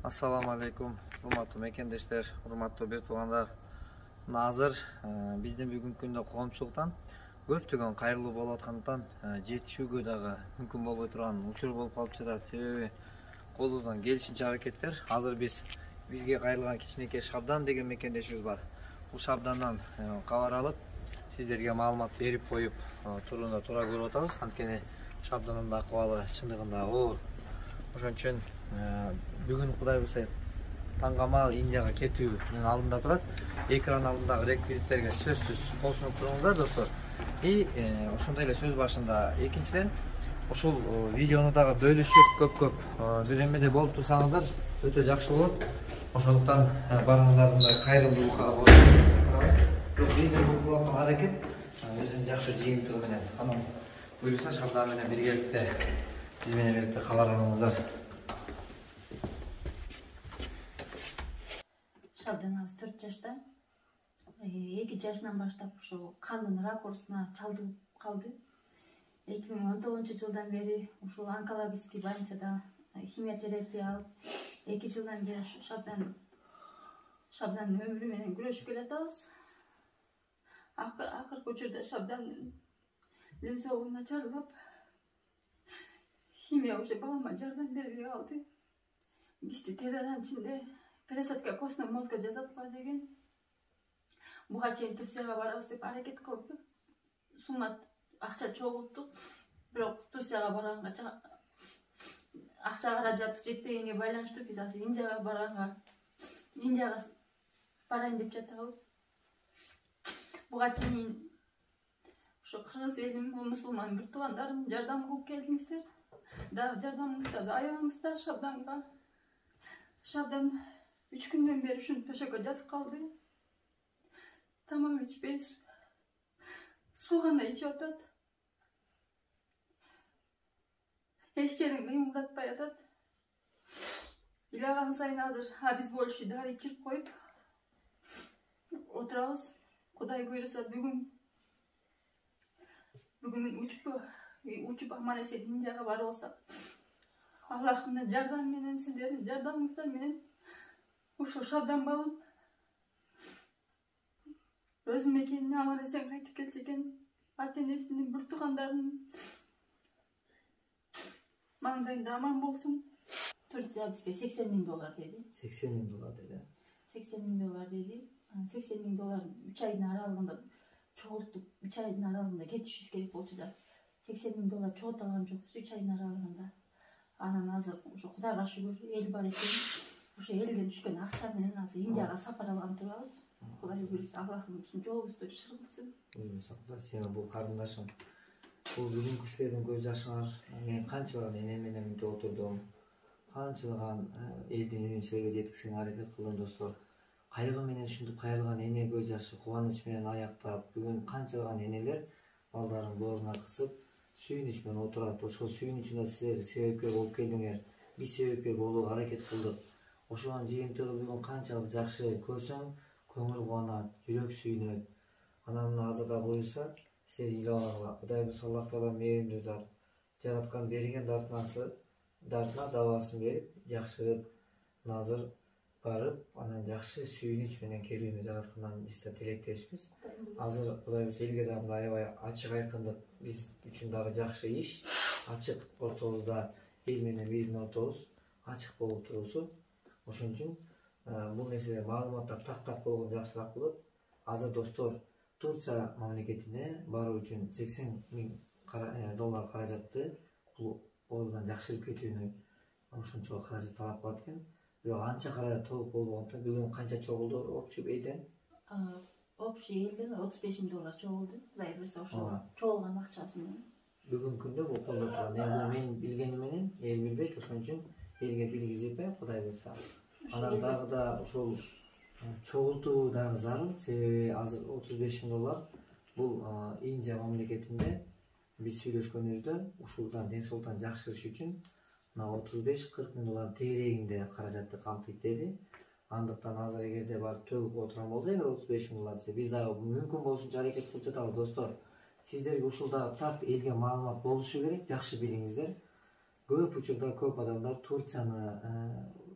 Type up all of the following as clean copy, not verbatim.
Assalamu alaikum, урматтуу мекендештер, урматтуу бир туугандар. Азыр биздин бүгүнкү күндө коомчулуктан көптөгөн кайрылуу болуп аткандыктан жетишүүгө дагы мүмкүн болбой турган учур болуп калып жатат. Себеби колубуздан келишинче аракеттер. Азыр бизге кайрылган кичинекей Шабдан деген мекендешибиз бар. Бул Шабдандан кабар алып, сиздерге маалымат берип коюп турууна туура көрүп атабыз. Анткени Шабдандын акыбалы чындыгында оор. Ошон үчүн бүгүн Кудай буйрса таңгамал Индияга кетүүнүн алдында турат. Экран алдындагы реквизиттерге сөзсүз кол сунуп туруңуздар, достор. Ошондой эле сөз башында экинчиден ушул видеону дагы бөлүшүп көп бир болуп турсаңыздар өтө жакшы болот. Ошондуктан барыңыздардын кайрылууда чакырабыз. Биздин бул кылып аткан аракет өзүнүн жакшы жыйынтыгы менен анан буюрса Шабдан менен биргеликте биз менен бирге кабар алыңыздар. Шабданыбыз 4 жашта. 2 жашынан баштап ушул кандын ракурсуна чалдыгып калды. 2019 жылдан бери ушул онкологический больницада химиотерапия алып, 2 жылдан бери ушу Шабдандын өмүрү менен күрөшүп келатабыз. Акыркы учурда Шабдандын ден соолугу начарлап, химия уже балама жардам бербей калды. Бизди тез аранын ичинде пересадка костного мозга жасатпа деген. Буга чейин Турцияга барабыз деп аракет кылып сумма акча чогулттук. Бирок Турцияга барганга акча каражат жетпегенге байланыштуу биз азыр Индияга барайын деп жатабыз. Буга чейин ушу кыргыз элим, мусулман бир туугандарым жардам кылып келдиңиздер. Дагы жардамыңыздарды аябаңыздар Шабданга. Шабдан 3 күндөн бери ушунун төшөккө жатып калды. Тамак ичпей, суу гана ичип атат. Эч жерин кыймылдатпай атат. Ыйлаган сайын азыр обезболивающий дары ичирип коюп отурабыз. Кудай буйрса бүгүн учуп аман-эсен Индияга барып алсак, Аллахымдын жардамы менен, сиздердин жардамыңыздар менен ушул Шабдан балам өз мекенине аман-эсен кайтып келсе экен, ата-энесинин, бир туугандарынын маңдайында аман болсун. Турция бизге $80,000 деди. $80,000 деди. $80,000 деди. $80,000 3 айдын аралыгында чогултуп, 3 айдын аралыгында кетишибиз керек болчу да. $80,000 чогулта алган жокпуз 3 айдын аралыгында. Анан азыр ошо Кудайга шүгүр эл бар экен. Ошо элден түшкөн акча менен азыр Индияга сапар алган турабыз. Кудай буйрса Аллахым жолубузду чыр кылсын. Буйрса Кудай, сени бул карындашым. Бул бүгүнкү силердин көз жашыңар. Мен канчалаган эне менен мынтип отурдум. Канчалаган элдин үнүн силерге жеткизгенге аракет кылдым, достор. Кайгы менен ушинтип кайрылган эне көз жашы кубаныч менен аяктап, бүгүн канчалаган энелер балдарын бооруна кысып, сүйүнүч менен отурат. Ошол сүйүнүчүнө силер себепкер болуп келдиңер. Биз себепкер болууга аракет кылдык. Ошонун жыйынтыгы бүгүн канчалык жакшы көрсөң, көңүл кубанат, жүрөк сүйүнөт. Анан азыр да буйрса, силер ыйлагыла. Кудай буйрса Аллах Таала мээримдүү зат. Жараткан берген дартына дабасын берип, жакшырып, азыр барып, анан жакшы сүйүнүч менен келүүнү жараткандан биз да тилектешпиз. Азыр Кудай буйрса элге дагы аябай ачык айкындык биз үчүн дагы жакшы иш. Ачык ортобузда эл менен биздин ортобуз ачык болуп турусу. Ошон үчүн бул нерселер маалыматтар так болгон жакшыраак болот. Азыр достор, Турция мамлекетине баруу үчүн $80,000 каражатты бул ойдан жакшырып кетүүнү ошончо каражат талап кылат экен. Бирок анча каражат толук болбогондуктан бүгүн канча чогулду общий элден? Общий элден $35,000 чогулду. Кудай буйрса ошол чогулган акчасы менен бүгүнкү күндө бул колдо турган. Бул мен билгеним менен эл билбейт, ошон үчүн элге билгизип, Кудай буйрса. Анан дагы да ушул чогултуу дагы зарыл, себеби азыр $35,000 бул Индия мамлекетинде биз сүйлөшкөнүбүздө ушулдан ден соолуктан жакшырыш үчүн $35–40,000 тегерегинде каражатты камтыйт деди. Андыктан азыр эгерде барып төгүп отурган болсо, $35,000 десе, биз дагы мүмкүн болушунча аракет кылып жатабыз, достор. Сиздерге ушул дагы так элге маалымат болушу керек, жакшы билиңиздер. Көп учурда көп адамдар Турцияны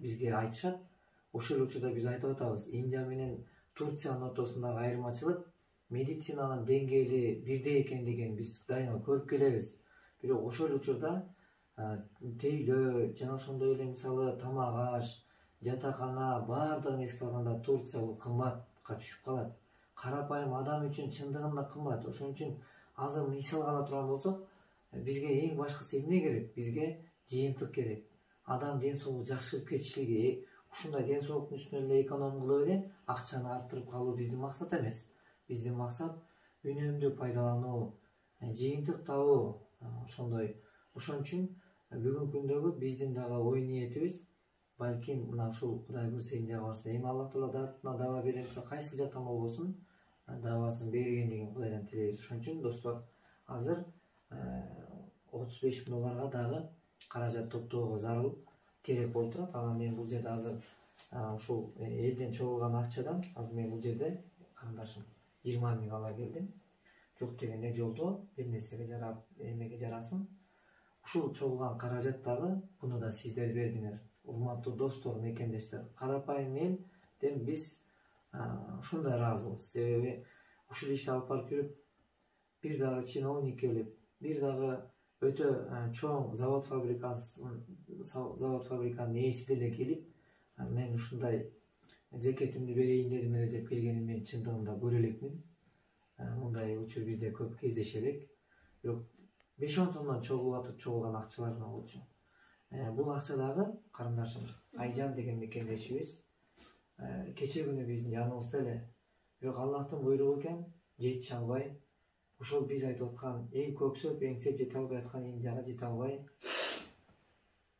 бизге айтышат. Ошол учурда биз айтып атабыз, Индия менен Турциянын ортосундагы айырмачылык медицинанын деңгээли бирдей экендигин биз дайыма көрүп келебиз. Бирок ошол учурда тейлөө жана ошондой эле мисалы тамак аш, жатакана баардыгын эске алганда Турция бул кымбатка түшүп калат. Карапайым адам үчүн чындыгында кымбат. Ошон үчүн азыр мисалга ала турган болсок, бизге эң башкысы эмне керек? Бизге жыйынтык керек. Адам ден соолугу жакшырып кетишлиги, ушундай ден соолуктун үстүнө эле эконом кылып эле акчаны арттырып калуу биздин максат эмес. Биздин максат үнөмдүү пайдалануу, жыйынтык табуу, ошондой. Ошон үчүн бүгүнкү күндөгү биздин дагы ой ниетибиз, балким мына ушул Кудай буйрса Индияга барса, эми Аллах Таала даатына даба берсе, кайсы жактан болбосун, дабасын бергендигин Кудайдан тилейбиз. Ошон үчүн достор, азыр $35,000 дагы каражат топтоого зарыл керек болуп турат. Анан мен бул жерде азыр ушул элден чогулган акчадан азыр мен бул жерде карындашым 20,000 ала келдим. Жок дегенде жолдо бир нерсеге жарап, эмеге жарасын. Ушул чогулган каражат дагы буну да сиздер бердиңер. Урматтуу достор, мекендештер, карапайым элден биз ушундай ыраазыбыз. Себеби ушул ишти алып барып жүрүп, бир дагы чиновник келип, бир дагы өтө чоң завод фабриканын ээси деле келип, мен ушундай зекетимди берейин дедим эле деп келгенин мен чындыгында көрө элекмин. Мындай учур бизде көп кездеше элек. Бирок 5-10 сомдон чогулган акчалар болчу. Бул акча дагы карындашым Айжан деген мекендешибиз кече күнү биздин жаныбызда эле. Бирок Аллахтын буйругу экен, жетише албай, ошол биз айтып аткан көксөп, эңсеп жете албай аткан Индияга жете албай,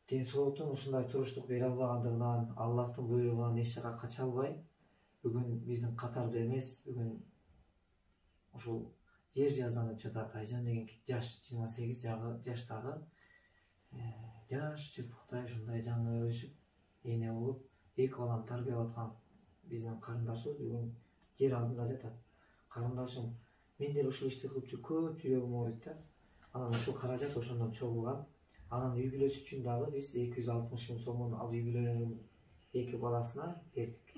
ден соолуктун ушундай туруштук бере албагандыгынан, Аллахтын буйругунан эч жака кача албай, бүгүн биздин катарда эмес, бүгүн ушул жер жазданып жатат. Айжан деген жаш, 28 жаштагы жаш чырпыктай ушундай жаңы өсүп, эне болуп, 2 баланы тарбиялап аткан биздин карындашыбыз бүгүн жер алдында жатат. Карындашым, мен деле ушул ишти кылып көп жүрөгүм ооруйт да. Анан ушул каражат ошондон чогулган. Анан үй бүлөсү үчүн дагы биз 260,000 сомун ал үй бүлөнүн 2 баласына бердик.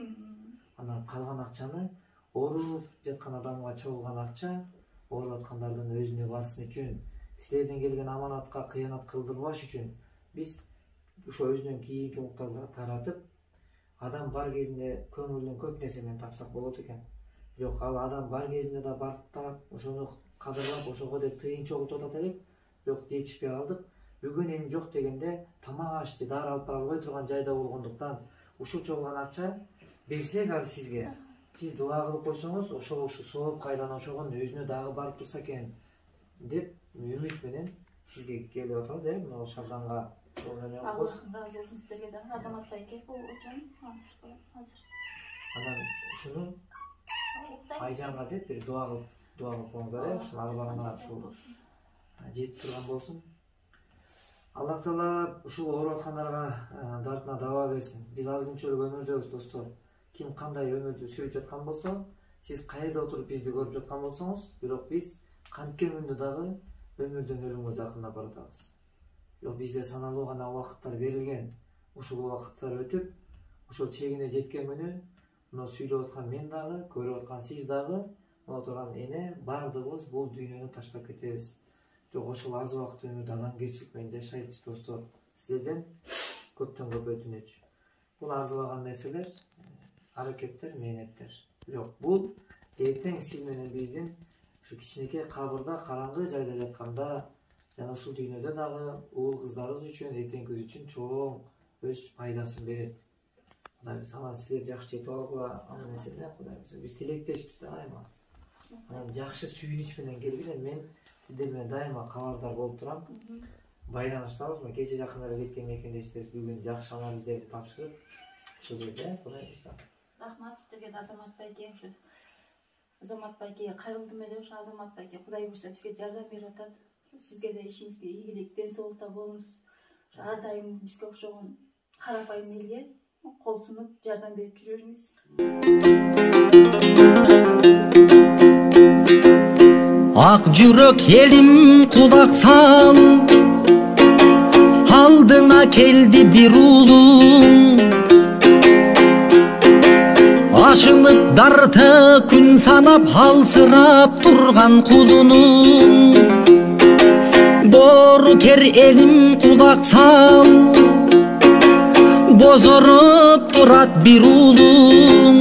Анан калган акчаны ооруп жаткан адамга чогулган акча, ооруп аткандардын өзүнө барсын үчүн, силерден келген аманатка кыянат кылдырбаш үчүн биз ошо өзүнүн кийинки муктажга таратып, адам бар кезинде көңүлдөн көп нерсе менен тапсак болот экен. Жок, ал адам бар кезинде да барктап, ошону кадырлап, ошого деп тыйын чогултуп атат элек. Бирок жетишпей калдык. Бүгүн эми жок дегенде тамак аш же дары алып бара албай турган жайда болгондуктан ушул чогулган акча берсек ал сизге, сиз дуа кылып койсоңуз, ошол ушу соопка айлана ошогон өзүнө дагы барып турса экен деп үмүт менен сизге келип атабыз, мына Шабданга. Аллах разы болсун сиздерге да. Азамат байке бул үчүн азыр. Анан ушуну Айжанга деп бир дуа кылып коюңуздар, ушул албагына ушул жетип турган болсун. Аллах Таала ушул ооруп аткандарга дартына даба берсин. Биз аз күнчөлүк өмүрдөбүз, достор. Ким кандай өмүрдү сүрүп жаткан болсо, сиз кайда отуруп бизди көрүп жаткан болсоңуз, бирок биз канткен күндө дагы өмүрдөн өлүмгө жакындап баратабыз. Бирок бизде саналуу гана убакыттар берилген. Ушул убакыттар өтүп, ошол чегине жеткен күнү, мына сүйлөп аткан мен дагы, көрүп аткан сиз дагы, мына турган эне бардыгыбыз бул дүйнөнү таштап кетебиз. Жок, ошол аз убакыт өмүрдү адамгерчилик менен жашайлычы, достор. Силерден көптөн көп өтүнөч. Бул арзыбаган нерселер, аракеттер, мээнеттер. Бирок бул эртең сиз менен биздин ушу кичинекей кабырда караңгы жайда жатканда, жана ушул дүйнөдө дагы уул кыздарыбыз үчүн, эртеңкүбүз үчүн чоң өз пайдасын берет. Кудай буйрса, силер жакшы жетип алгыла, аны нерседе Кудай буйрса биз тилектешпиз дайыма. Анан жакшы сүйүнүч менен келгиле, мен сиздер менен дайыма кабардар болуп турам. Байланыштабыз, кече жакында эле кеткен мекендештерибиз бүгүн жакшы анализдерди тапшырып, ушул жерде Кудай буйрса. Рахмат сиздерге да, Азамат байке. Ушу Азамат байке кайрылдым эле, ушу Азамат байке Кудай буйрса бизге жардам берип атат. Сизге да ишиңизге ийгилик, ден соолукта болуңуз. Ар дайым бизге окшогон карапайым элге кол сунуп жардам берип жүрүңүз. Ак жүрөк элим кулак сал, алдыңа келди бир улуң. ашылып дарты күн санап алсырап турган кулунун бору кер элим кулак сал бозоруп турат бир уулуң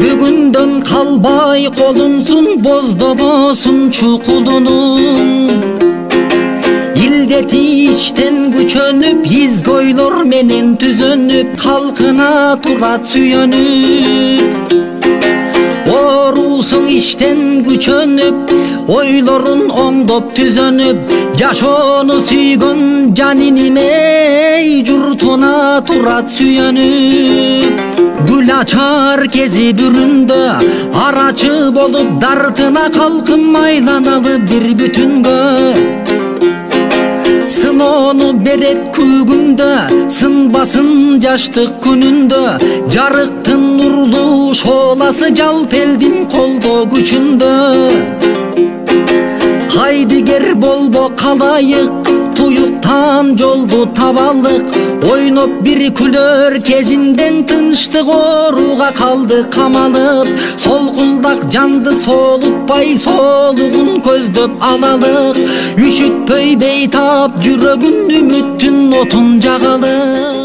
бүгүндөн калбай колунсун боздобосун чукулунуң илдети иштен күчөнүп изгойлор менен түзөнүп калкына турат сүйөнүп оорусуң иштен күчөнүп ойлорун оңдоп түзөнүп жашоону сүйгөн жанинимей журтуна турат сүйөнүп гүл ачар кези бүрүндө арачы болуп дартына калкын айланалы бир бүтүнгө сыноону берет күүгүндө сынбасын жаштык күнүндө жарыктын нурлуу шооласы жалп элдин колдоо күчүндө кайдыгер болбо калайык туюктан жолду табалык ойноп бир күлөр кезинден тынчтык ооруга калды камалып солкулдак жанды соолутпай соолугун көздөп алалык үшүтпөй бейтап жүрөгүн үмүттүн отун жагалык